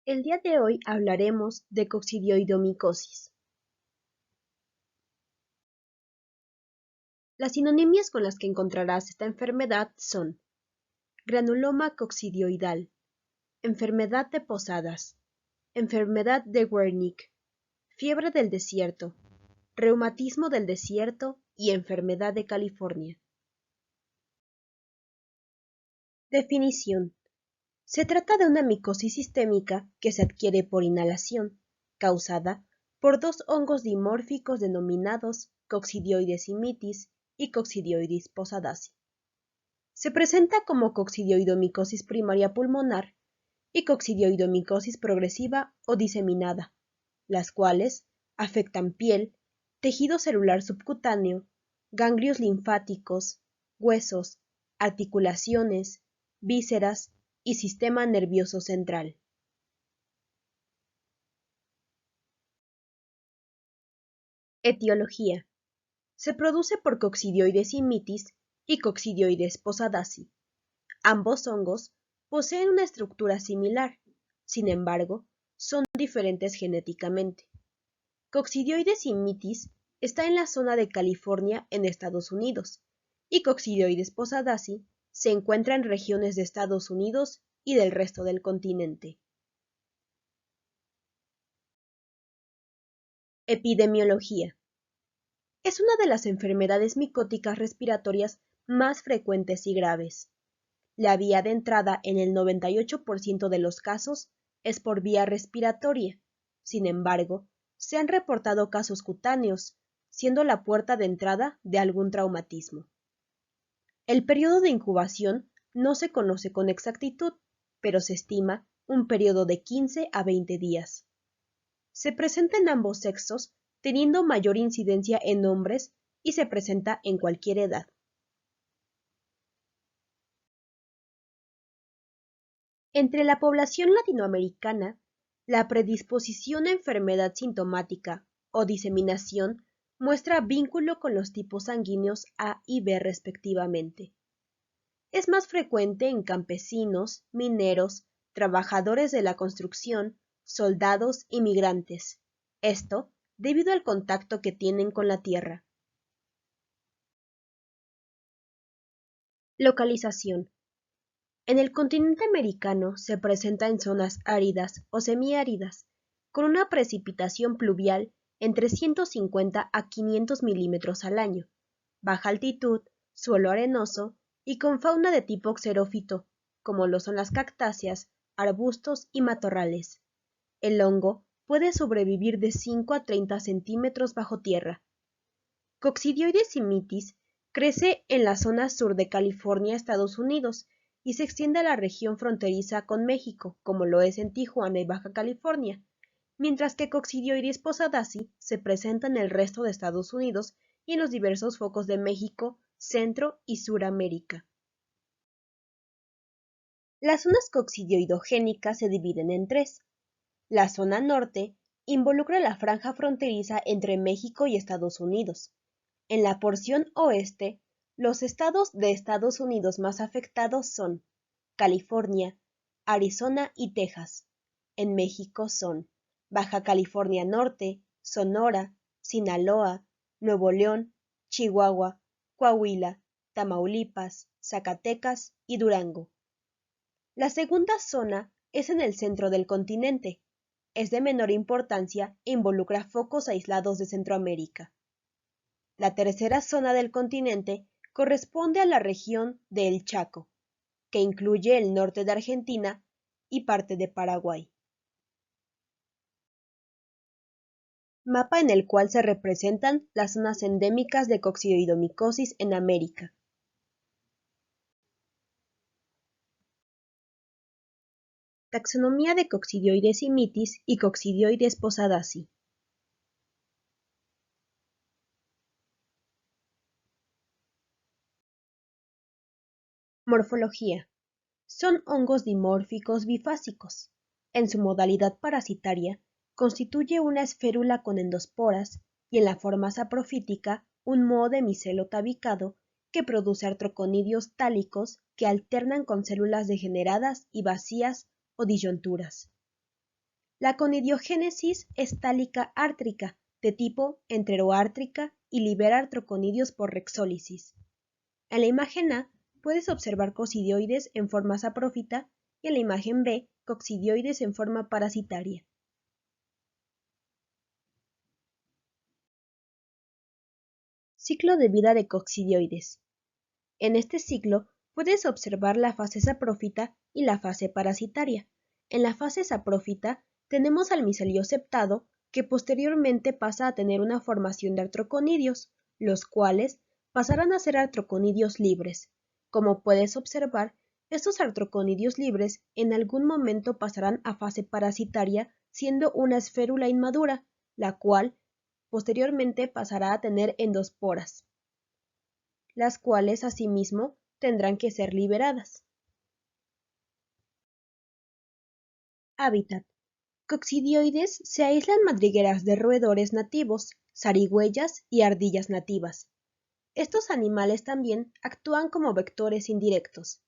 El día de hoy hablaremos de coccidioidomicosis. Las sinonimias con las que encontrarás esta enfermedad son granuloma coccidioidal, enfermedad de Posadas, enfermedad de Wernicke, fiebre del desierto, reumatismo del desierto y enfermedad de California. Definición. Se trata de una micosis sistémica que se adquiere por inhalación, causada por dos hongos dimórficos denominados Coccidioides immitis y Coccidioides posadasi. Se presenta como coccidioidomicosis primaria pulmonar y coccidioidomicosis progresiva o diseminada, las cuales afectan piel, tejido celular subcutáneo, ganglios linfáticos, huesos, articulaciones, vísceras y sistema nervioso central. Etiología. Se produce por Coccidioides immitis y Coccidioides posadasi. Ambos hongos poseen una estructura similar, sin embargo, son diferentes genéticamente. Coccidioides immitis está en la zona de California en Estados Unidos y Coccidioides posadasi se encuentra en regiones de Estados Unidos y del resto del continente. Epidemiología. Es una de las enfermedades micóticas respiratorias más frecuentes y graves. La vía de entrada en el 98% de los casos es por vía respiratoria. Sin embargo, se han reportado casos cutáneos, siendo la puerta de entrada de algún traumatismo. El periodo de incubación no se conoce con exactitud, pero se estima un periodo de 15 a 20 días. Se presenta en ambos sexos, teniendo mayor incidencia en hombres y se presenta en cualquier edad. Entre la población latinoamericana, la predisposición a enfermedad sintomática o diseminación muestra vínculo con los tipos sanguíneos A y B respectivamente. Es más frecuente en campesinos, mineros, trabajadores de la construcción, soldados y migrantes. Esto debido al contacto que tienen con la tierra. Localización. En el continente americano se presenta en zonas áridas o semiáridas, con una precipitación pluvial entre 150 a 500 milímetros al año, baja altitud, suelo arenoso y con fauna de tipo xerófito, como lo son las cactáceas, arbustos y matorrales. El hongo puede sobrevivir de 5 a 30 centímetros bajo tierra. Coccidioides immitis crece en la zona sur de California, Estados Unidos, y se extiende a la región fronteriza con México, como lo es en Tijuana y Baja California, mientras que Coccidioides posadasi se presenta en el resto de Estados Unidos y en los diversos focos de México, Centro y Suramérica. Las zonas coccidioidogénicas se dividen en tres. La zona norte involucra la franja fronteriza entre México y Estados Unidos. En la porción oeste, los estados de Estados Unidos más afectados son California, Arizona y Texas. En México son Baja California Norte, Sonora, Sinaloa, Nuevo León, Chihuahua, Coahuila, Tamaulipas, Zacatecas y Durango. La segunda zona es en el centro del continente. Es de menor importancia e involucra focos aislados de Centroamérica. La tercera zona del continente corresponde a la región de El Chaco, que incluye el norte de Argentina y parte de Paraguay. Mapa en el cual se representan las zonas endémicas de coccidioidomicosis en América. Taxonomía de Coccidioides immitis y Coccidioides posadasi. Morfología. Son hongos dimórficos bifásicos. En su modalidad parasitaria, constituye una esférula con endosporas y en la forma saprofítica un moho de micelo tabicado que produce artroconidios tálicos que alternan con células degeneradas y vacías o disyunturas. la conidiogénesis es tálica ártrica, de tipo enteroártrica y libera artroconidios por rexólisis. En la imagen A puedes observar coccidioides en forma saprófita y en la imagen B coccidioides en forma parasitaria. Ciclo de vida de coccidioides. En este ciclo puedes observar la fase saprófita y la fase parasitaria. En la fase saprófita tenemos al micelio septado, que posteriormente pasa a tener una formación de artroconidios, los cuales pasarán a ser artroconidios libres. Como puedes observar, estos artroconidios libres en algún momento pasarán a fase parasitaria siendo una esférula inmadura, la cual posteriormente pasará a tener endosporas, las cuales asimismo tendrán que ser liberadas. Hábitat. Coccidioides se aíslan en madrigueras de roedores nativos, zarigüeyas y ardillas nativas. Estos animales también actúan como vectores indirectos.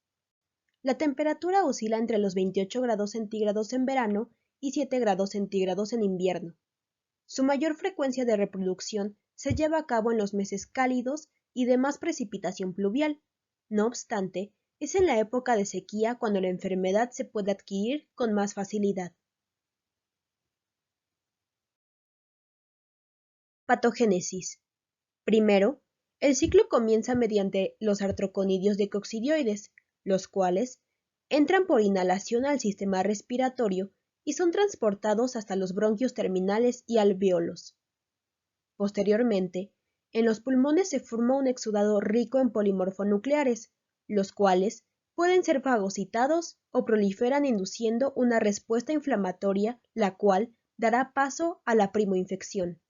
La temperatura oscila entre los 28 grados centígrados en verano y 7 grados centígrados en invierno. Su mayor frecuencia de reproducción se lleva a cabo en los meses cálidos y de más precipitación pluvial. No obstante, es en la época de sequía cuando la enfermedad se puede adquirir con más facilidad. Patogénesis. Primero, el ciclo comienza mediante los artroconidios de coccidioides, los cuales entran por inhalación al sistema respiratorio y son transportados hasta los bronquios terminales y alvéolos. Posteriormente, en los pulmones se forma un exudado rico en polimorfonucleares, los cuales pueden ser fagocitados o proliferan induciendo una respuesta inflamatoria, la cual dará paso a la primoinfección.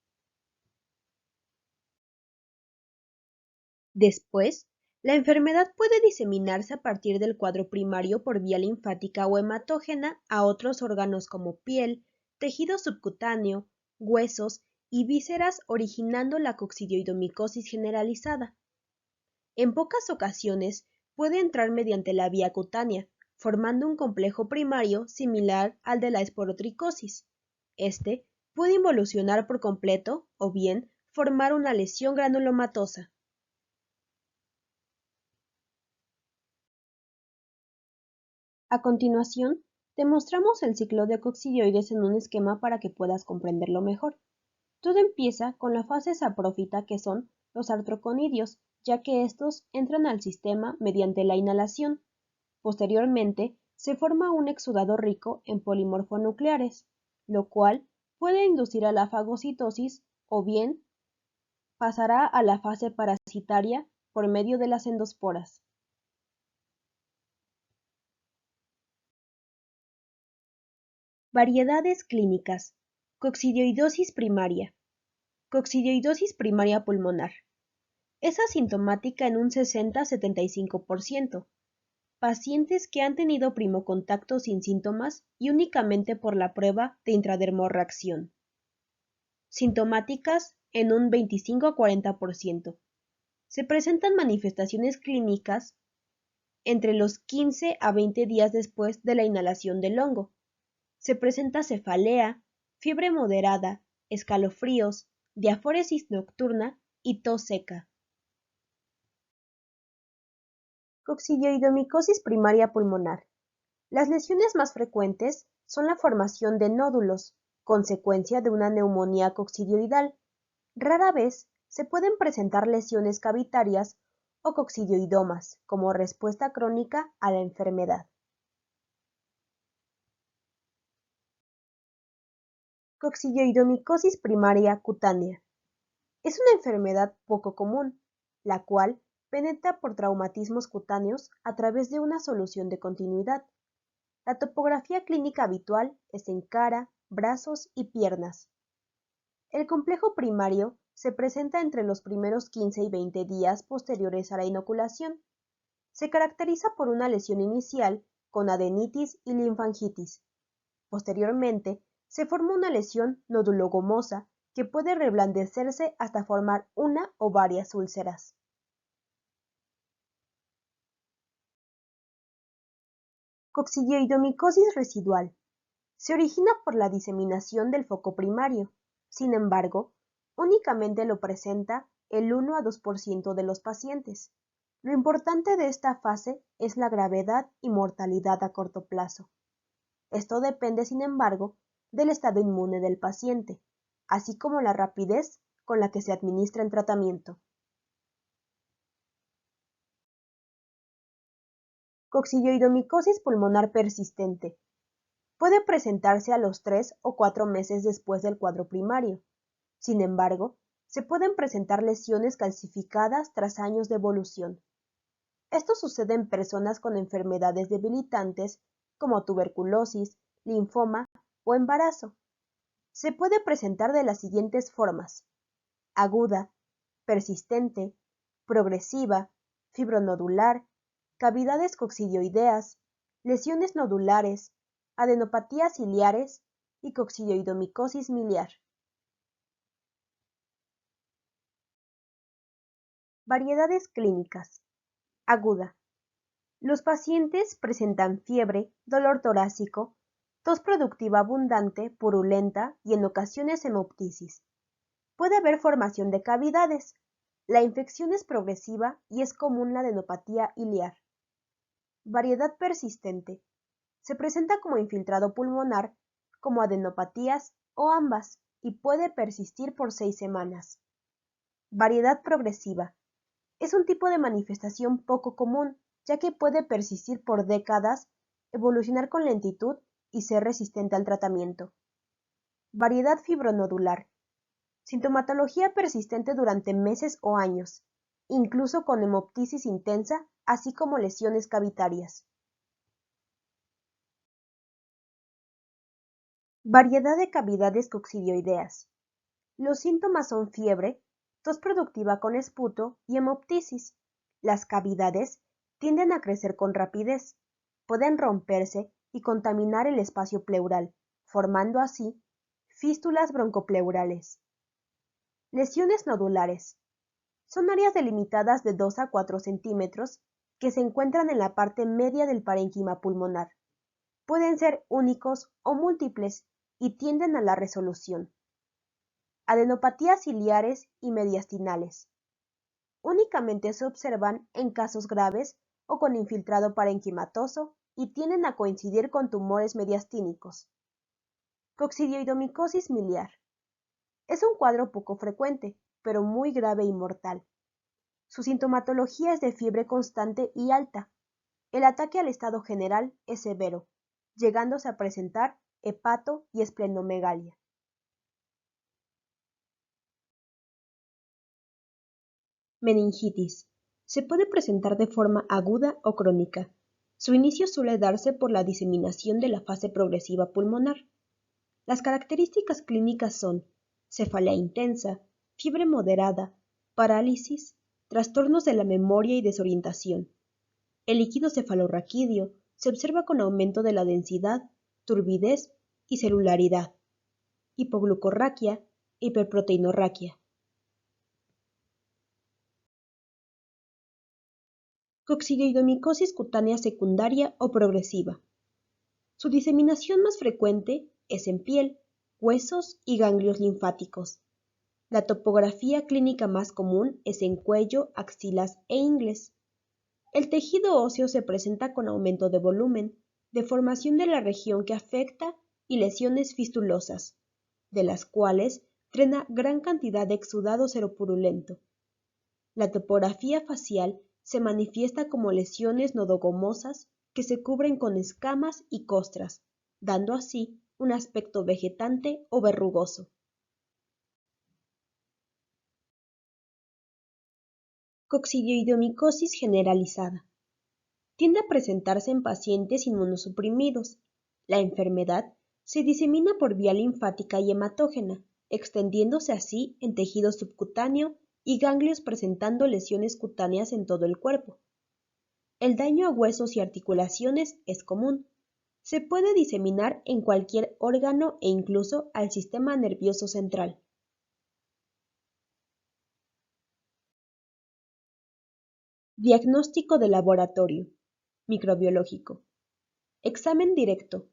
Después, la enfermedad puede diseminarse a partir del cuadro primario por vía linfática o hematógena a otros órganos como piel, tejido subcutáneo, huesos y vísceras, originando la coccidioidomicosis generalizada. En pocas ocasiones puede entrar mediante la vía cutánea, formando un complejo primario similar al de la esporotricosis. Este puede involucionar por completo o bien formar una lesión granulomatosa. A continuación, te mostramos el ciclo de coccidioides en un esquema para que puedas comprenderlo mejor. Todo empieza con la fase saprófita, que son los artroconidios, ya que estos entran al sistema mediante la inhalación. Posteriormente, se forma un exudado rico en polimorfonucleares, lo cual puede inducir a la fagocitosis o bien pasará a la fase parasitaria por medio de las endosporas. Variedades clínicas. Coccidioidosis primaria. Coccidioidosis primaria pulmonar. Es asintomática en un 60-75%. Pacientes que han tenido primocontacto sin síntomas y únicamente por la prueba de intradermorreacción. Sintomáticas en un 25-40%. Se presentan manifestaciones clínicas entre los 15 a 20 días después de la inhalación del hongo. Se presenta cefalea, fiebre moderada, escalofríos, diaforesis nocturna y tos seca. Coccidioidomicosis primaria pulmonar. Las lesiones más frecuentes son la formación de nódulos, consecuencia de una neumonía coccidioidal. Rara vez se pueden presentar lesiones cavitarias o coccidioidomas como respuesta crónica a la enfermedad. Coccidioidomicosis primaria cutánea. Es una enfermedad poco común, la cual penetra por traumatismos cutáneos a través de una solución de continuidad. La topografía clínica habitual es en cara, brazos y piernas. El complejo primario se presenta entre los primeros 15 y 20 días posteriores a la inoculación. Se caracteriza por una lesión inicial con adenitis y linfangitis. Posteriormente, se forma una lesión nodulogomosa que puede reblandecerse hasta formar una o varias úlceras. Coccidioidomicosis residual. Se origina por la diseminación del foco primario. Sin embargo, únicamente lo presenta el 1 a 2% de los pacientes. Lo importante de esta fase es la gravedad y mortalidad a corto plazo. Esto depende, sin embargo, del estado inmune del paciente, así como la rapidez con la que se administra el tratamiento. Coccidioidomicosis pulmonar persistente. Puede presentarse a los 3 o 4 meses después del cuadro primario. Sin embargo, se pueden presentar lesiones calcificadas tras años de evolución. Esto sucede en personas con enfermedades debilitantes como tuberculosis, linfoma o embarazo. Se puede presentar de las siguientes formas: aguda, persistente, progresiva, fibronodular, cavidades coccidioideas, lesiones nodulares, adenopatías ciliares y coccidioidomicosis miliar. Variedades clínicas. Aguda. Los pacientes presentan fiebre, dolor torácico, tos productiva abundante, purulenta y en ocasiones hemoptisis. Puede haber formación de cavidades. La infección es progresiva y es común la adenopatía iliar. Variedad persistente. Se presenta como infiltrado pulmonar, como adenopatías o ambas, y puede persistir por 6 semanas. Variedad progresiva. Es un tipo de manifestación poco común, ya que puede persistir por décadas, evolucionar con lentitud y ser resistente al tratamiento. Variedad fibronodular. Sintomatología persistente durante meses o años, incluso con hemoptisis intensa, así como lesiones cavitarias. Variedad de cavidades coccidioideas. Los síntomas son fiebre, tos productiva con esputo y hemoptisis. Las cavidades tienden a crecer con rapidez, pueden romperse y contaminar el espacio pleural, formando así fístulas broncopleurales. Lesiones nodulares. Son áreas delimitadas de 2 a 4 centímetros que se encuentran en la parte media del parénquima pulmonar. Pueden ser únicos o múltiples y tienden a la resolución. Adenopatías ciliares y mediastinales. Únicamente se observan en casos graves o con infiltrado parenquimatoso y tienden a coincidir con tumores mediastínicos. Coccidioidomicosis miliar. Es un cuadro poco frecuente, pero muy grave y mortal. Su sintomatología es de fiebre constante y alta. El ataque al estado general es severo, llegándose a presentar hepato y esplenomegalia. Meningitis. Se puede presentar de forma aguda o crónica. Su inicio suele darse por la diseminación de la fase progresiva pulmonar. Las características clínicas son cefalea intensa, fiebre moderada, parálisis, trastornos de la memoria y desorientación. El líquido cefalorraquídeo se observa con aumento de la densidad, turbidez y celularidad, hipoglucorraquia e hiperproteinorraquia. Coccidioidomicosis cutánea secundaria o progresiva. Su diseminación más frecuente es en piel, huesos y ganglios linfáticos. La topografía clínica más común es en cuello, axilas e ingles. El tejido óseo se presenta con aumento de volumen, deformación de la región que afecta y lesiones fistulosas, de las cuales drena gran cantidad de exudado seropurulento. La topografía facial se manifiesta como lesiones nodogomosas que se cubren con escamas y costras, dando así un aspecto vegetante o verrugoso. Coccidioidomicosis generalizada. Tiende a presentarse en pacientes inmunosuprimidos. La enfermedad se disemina por vía linfática y hematógena, extendiéndose así en tejido subcutáneo y ganglios presentando lesiones cutáneas en todo el cuerpo. El daño a huesos y articulaciones es común. Se puede diseminar en cualquier órgano e incluso al sistema nervioso central. Diagnóstico de laboratorio. Microbiológico. Examen directo.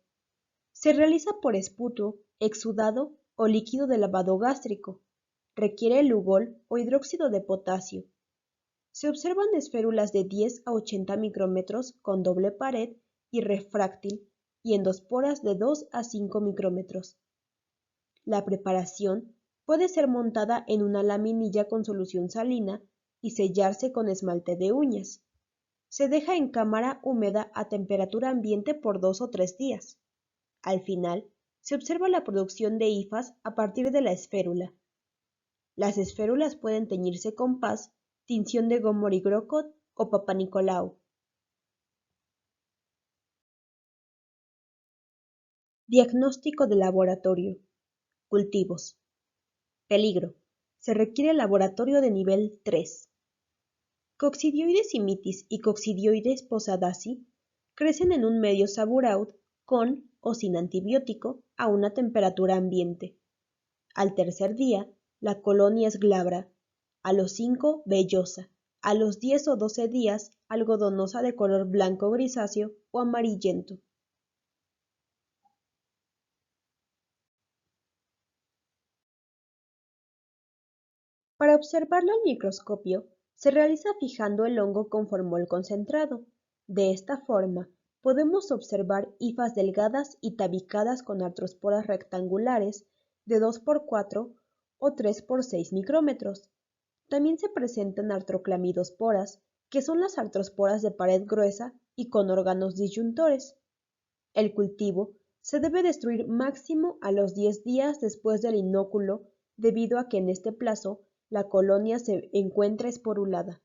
Se realiza por esputo, exudado o líquido de lavado gástrico. Requiere lugol o hidróxido de potasio. Se observan esférulas de 10 a 80 micrómetros con doble pared y refráctil y endosporas de 2 a 5 micrómetros. La preparación puede ser montada en una laminilla con solución salina y sellarse con esmalte de uñas. Se deja en cámara húmeda a temperatura ambiente por 2 o 3 días. Al final, se observa la producción de hifas a partir de la esférula. Las esférulas pueden teñirse con paz, tinción de Gomori-Grocott o Papanicolau. Diagnóstico de laboratorio. Cultivos. Peligro. Se requiere laboratorio de nivel 3. Coccidioides imitis y Coccidioides posadaci crecen en un medio Saburaud con o sin antibiótico a una temperatura ambiente. Al tercer día, la colonia es glabra, a los 5 vellosa, a los 10 o 12 días algodonosa de color blanco grisáceo o amarillento. Para observarlo al microscopio, se realiza fijando el hongo con formol concentrado. De esta forma, podemos observar hifas delgadas y tabicadas con artrosporas rectangulares de 2 por 4 o 3 por 6 micrómetros. También se presentan artroclamidosporas, que son las artrosporas de pared gruesa y con órganos disyuntores. El cultivo se debe destruir máximo a los 10 días después del inóculo, debido a que en este plazo la colonia se encuentra esporulada.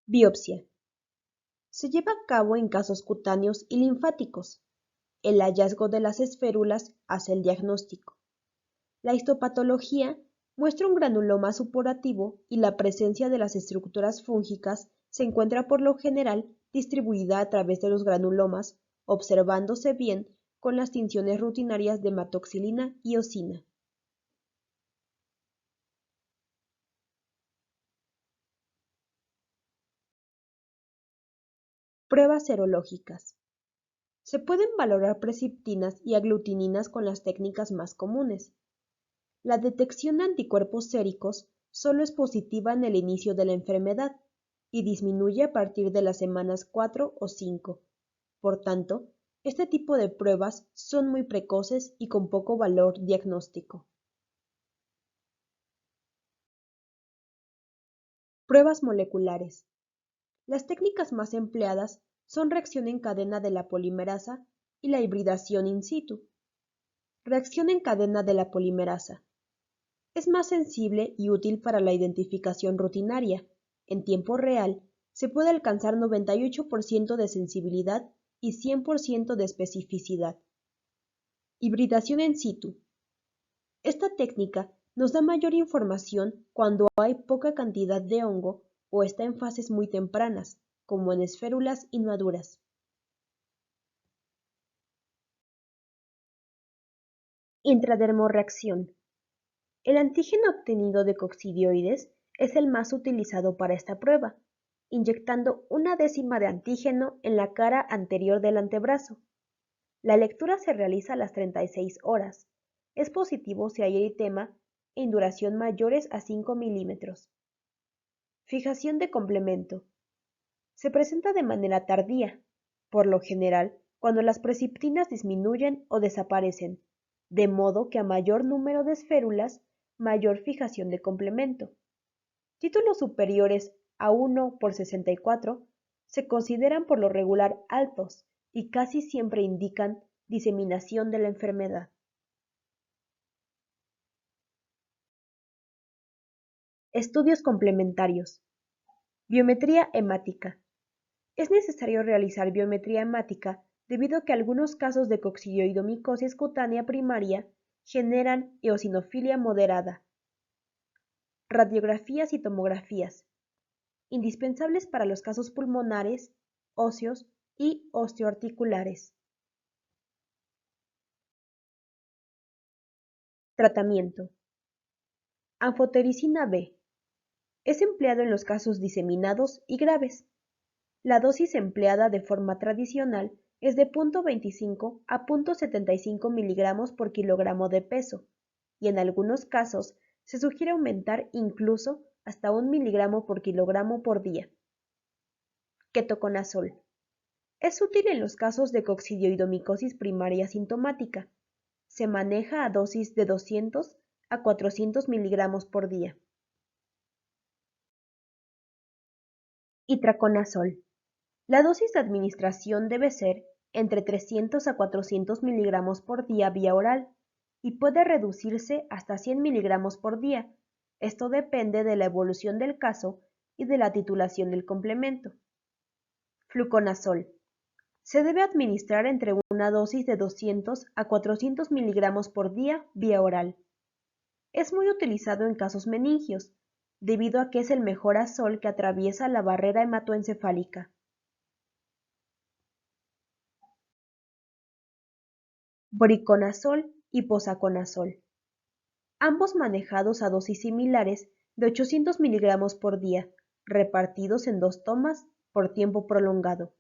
Biopsia. Se lleva a cabo en casos cutáneos y linfáticos. El hallazgo de las esférulas hace el diagnóstico. La histopatología muestra un granuloma supurativo y la presencia de las estructuras fúngicas se encuentra por lo general distribuida a través de los granulomas, observándose bien con las tinciones rutinarias de hematoxilina y eosina. Pruebas serológicas. Se pueden valorar presiptinas y aglutininas con las técnicas más comunes. La detección de anticuerpos séricos solo es positiva en el inicio de la enfermedad y disminuye a partir de las semanas 4 o 5. Por tanto, este tipo de pruebas son muy precoces y con poco valor diagnóstico. Pruebas moleculares. Las técnicas más empleadas son reacción en cadena de la polimerasa y la hibridación in situ. Reacción en cadena de la polimerasa. Es más sensible y útil para la identificación rutinaria. En tiempo real, se puede alcanzar 98% de sensibilidad y 100% de especificidad. Hibridación in situ. Esta técnica nos da mayor información cuando hay poca cantidad de hongo o está en fases muy tempranas, como en esférulas inmaduras. Intradermorreacción. El antígeno obtenido de coccidioides es el más utilizado para esta prueba, inyectando una décima de antígeno en la cara anterior del antebrazo. La lectura se realiza a las 36 horas. Es positivo si hay eritema en duración mayores a 5 milímetros. Fijación de complemento. Se presenta de manera tardía, por lo general cuando las presiptinas disminuyen o desaparecen, de modo que a mayor número de esférulas, mayor fijación de complemento. Títulos superiores a 1 por 64 se consideran por lo regular altos y casi siempre indican diseminación de la enfermedad. Estudios complementarios. Biometría hemática. Es necesario realizar biometría hemática debido a que algunos casos de coccidioidomicosis cutánea primaria generan eosinofilia moderada. Radiografías y tomografías, indispensables para los casos pulmonares, óseos y osteoarticulares. Tratamiento. Anfotericina B. Es empleado en los casos diseminados y graves. La dosis empleada de forma tradicional es de 0,25 a 0,75 miligramos por kilogramo de peso, y en algunos casos se sugiere aumentar incluso hasta 1 miligramo por kilogramo por día. Ketoconazol. Es útil en los casos de coccidioidomicosis primaria sintomática. Se maneja a dosis de 200 a 400 miligramos por día. Itraconazol. La dosis de administración debe ser entre 300 a 400 miligramos por día vía oral y puede reducirse hasta 100 miligramos por día. Esto depende de la evolución del caso y de la titulación del complemento. Fluconazol. Se debe administrar entre una dosis de 200 a 400 miligramos por día vía oral. Es muy utilizado en casos meningios, debido a que es el mejor azol que atraviesa la barrera hematoencefálica. Voriconazol y posaconazol, ambos manejados a dosis similares de 800 miligramos por día, repartidos en 2 tomas por tiempo prolongado.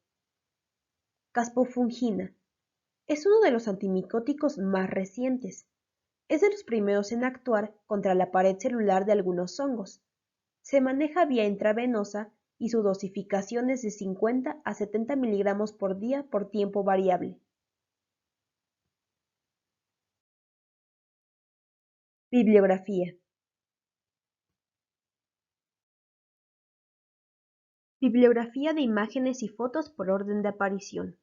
Caspofungina. Es uno de los antimicóticos más recientes. Es de los primeros en actuar contra la pared celular de algunos hongos. Se maneja vía intravenosa y su dosificación es de 50 a 70 miligramos por día por tiempo variable. Bibliografía. Bibliografía de imágenes y fotos por orden de aparición.